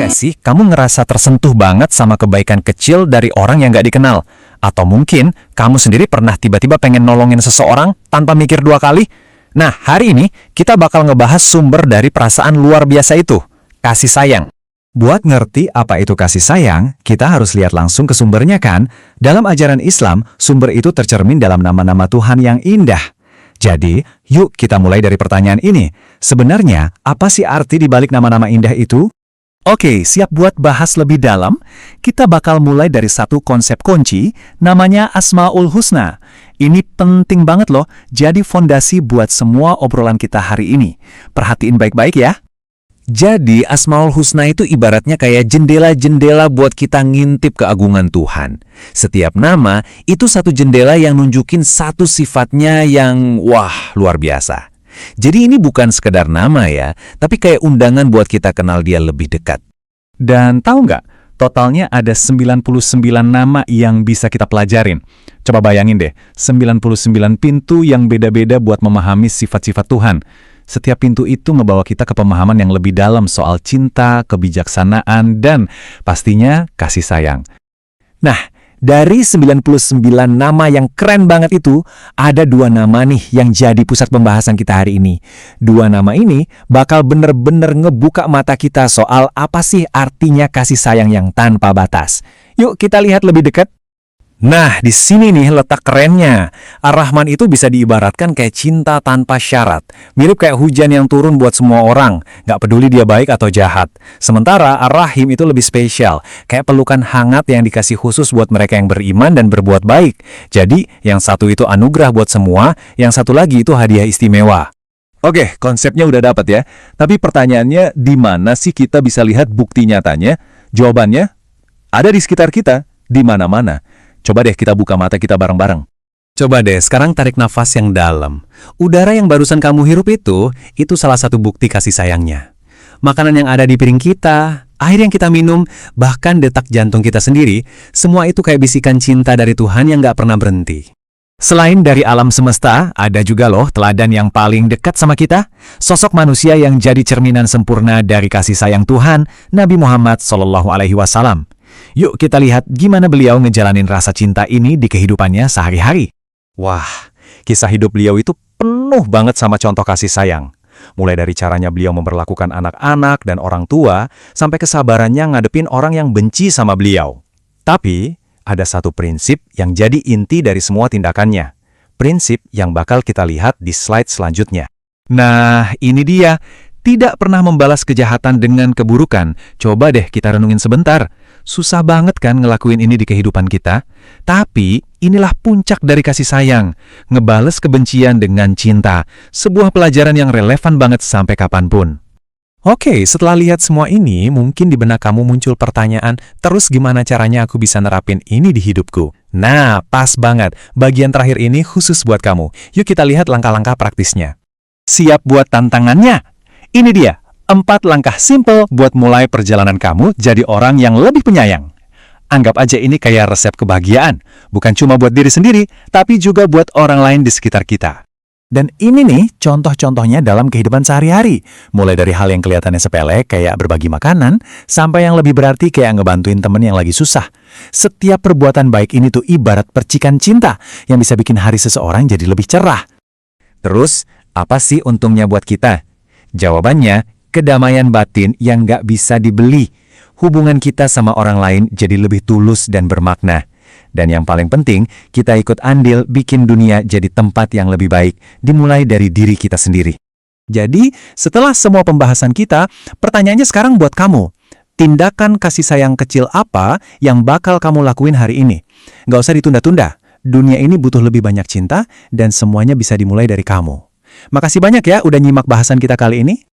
nggak sih kamu ngerasa tersentuh banget sama kebaikan kecil dari orang yang nggak dikenal? Atau mungkin kamu sendiri pernah tiba-tiba pengen nolongin seseorang tanpa mikir dua kali? Nah, hari ini kita bakal ngebahas sumber dari perasaan luar biasa itu, kasih sayang. Buat ngerti apa itu kasih sayang, kita harus lihat langsung ke sumbernya kan? Dalam ajaran Islam, sumber itu tercermin dalam nama-nama Tuhan yang indah. Jadi, yuk kita mulai dari pertanyaan ini. Sebenarnya, apa sih arti di balik nama-nama indah itu? Oke, siap buat bahas lebih dalam? Kita bakal mulai dari satu konsep kunci, namanya Asmaul Husna. Ini penting banget loh, jadi fondasi buat semua obrolan kita hari ini. Perhatiin baik-baik ya. Jadi, Asmaul Husna itu ibaratnya kayak jendela-jendela buat kita ngintip keagungan Tuhan. Setiap nama, itu satu jendela yang nunjukin satu sifatnya yang, wah, luar biasa. Jadi ini bukan sekedar nama ya, tapi kayak undangan buat kita kenal dia lebih dekat. Dan tahu nggak, totalnya ada 99 nama yang bisa kita pelajarin. Coba bayangin deh, 99 pintu yang beda-beda buat memahami sifat-sifat Tuhan. Setiap pintu itu ngebawa kita ke pemahaman yang lebih dalam soal cinta, kebijaksanaan, dan pastinya kasih sayang. Nah, dari 99 nama yang keren banget itu, ada 2 nama nih yang jadi pusat pembahasan kita hari ini. 2 nama ini bakal bener-bener ngebuka mata kita soal apa sih artinya kasih sayang yang tanpa batas. Yuk kita lihat lebih dekat. Nah, di sini nih letak kerennya. Ar-Rahman itu bisa diibaratkan kayak cinta tanpa syarat. Mirip kayak hujan yang turun buat semua orang, nggak peduli dia baik atau jahat. Sementara Ar-Rahim itu lebih spesial, kayak pelukan hangat yang dikasih khusus buat mereka yang beriman dan berbuat baik. Jadi, yang satu itu anugerah buat semua, yang satu lagi itu hadiah istimewa. Oke, konsepnya udah dapat ya. Tapi pertanyaannya, di mana sih kita bisa lihat bukti nyatanya? Jawabannya, ada di sekitar kita, di mana-mana. Coba deh kita buka mata kita bareng-bareng. Coba deh sekarang tarik nafas yang dalam. Udara yang barusan kamu hirup itu salah satu bukti kasih sayangnya. Makanan yang ada di piring kita, air yang kita minum, bahkan detak jantung kita sendiri, semua itu kayak bisikan cinta dari Tuhan yang nggak pernah berhenti. Selain dari alam semesta, ada juga loh teladan yang paling dekat sama kita. Sosok manusia yang jadi cerminan sempurna dari kasih sayang Tuhan, Nabi Muhammad SAW. Yuk kita lihat gimana beliau ngejalanin rasa cinta ini di kehidupannya sehari-hari. Wah, kisah hidup beliau itu penuh banget sama contoh kasih sayang. Mulai dari caranya beliau memperlakukan anak-anak dan orang tua, sampai kesabarannya ngadepin orang yang benci sama beliau. Tapi, ada satu prinsip yang jadi inti dari semua tindakannya. Prinsip yang bakal kita lihat di slide selanjutnya. Nah, ini dia. Tidak pernah membalas kejahatan dengan keburukan. Coba deh kita renungin sebentar. Susah banget kan ngelakuin ini di kehidupan kita? Tapi inilah puncak dari kasih sayang. Ngebales kebencian dengan cinta. Sebuah pelajaran yang relevan banget sampai kapanpun. Oke, setelah lihat semua ini, mungkin di benak kamu muncul pertanyaan, terus gimana caranya aku bisa nerapin ini di hidupku? Nah, pas banget. Bagian terakhir ini khusus buat kamu. Yuk kita lihat langkah-langkah praktisnya. Siap buat tantangannya? Ini dia, 4 langkah simple buat mulai perjalanan kamu jadi orang yang lebih penyayang. Anggap aja ini kayak resep kebahagiaan, bukan cuma buat diri sendiri, tapi juga buat orang lain di sekitar kita. Dan ini nih contoh-contohnya dalam kehidupan sehari-hari, mulai dari hal yang kelihatannya sepele kayak berbagi makanan, sampai yang lebih berarti kayak ngebantuin temen yang lagi susah. Setiap perbuatan baik ini tuh ibarat percikan cinta yang bisa bikin hari seseorang jadi lebih cerah. Terus, apa sih untungnya buat kita? Jawabannya, kedamaian batin yang nggak bisa dibeli. Hubungan kita sama orang lain jadi lebih tulus dan bermakna. Dan yang paling penting, kita ikut andil bikin dunia jadi tempat yang lebih baik, dimulai dari diri kita sendiri. Jadi, setelah semua pembahasan kita, pertanyaannya sekarang buat kamu. Tindakan kasih sayang kecil apa yang bakal kamu lakuin hari ini? Nggak usah ditunda-tunda. Dunia ini butuh lebih banyak cinta, dan semuanya bisa dimulai dari kamu. Makasih banyak ya udah nyimak bahasan kita kali ini.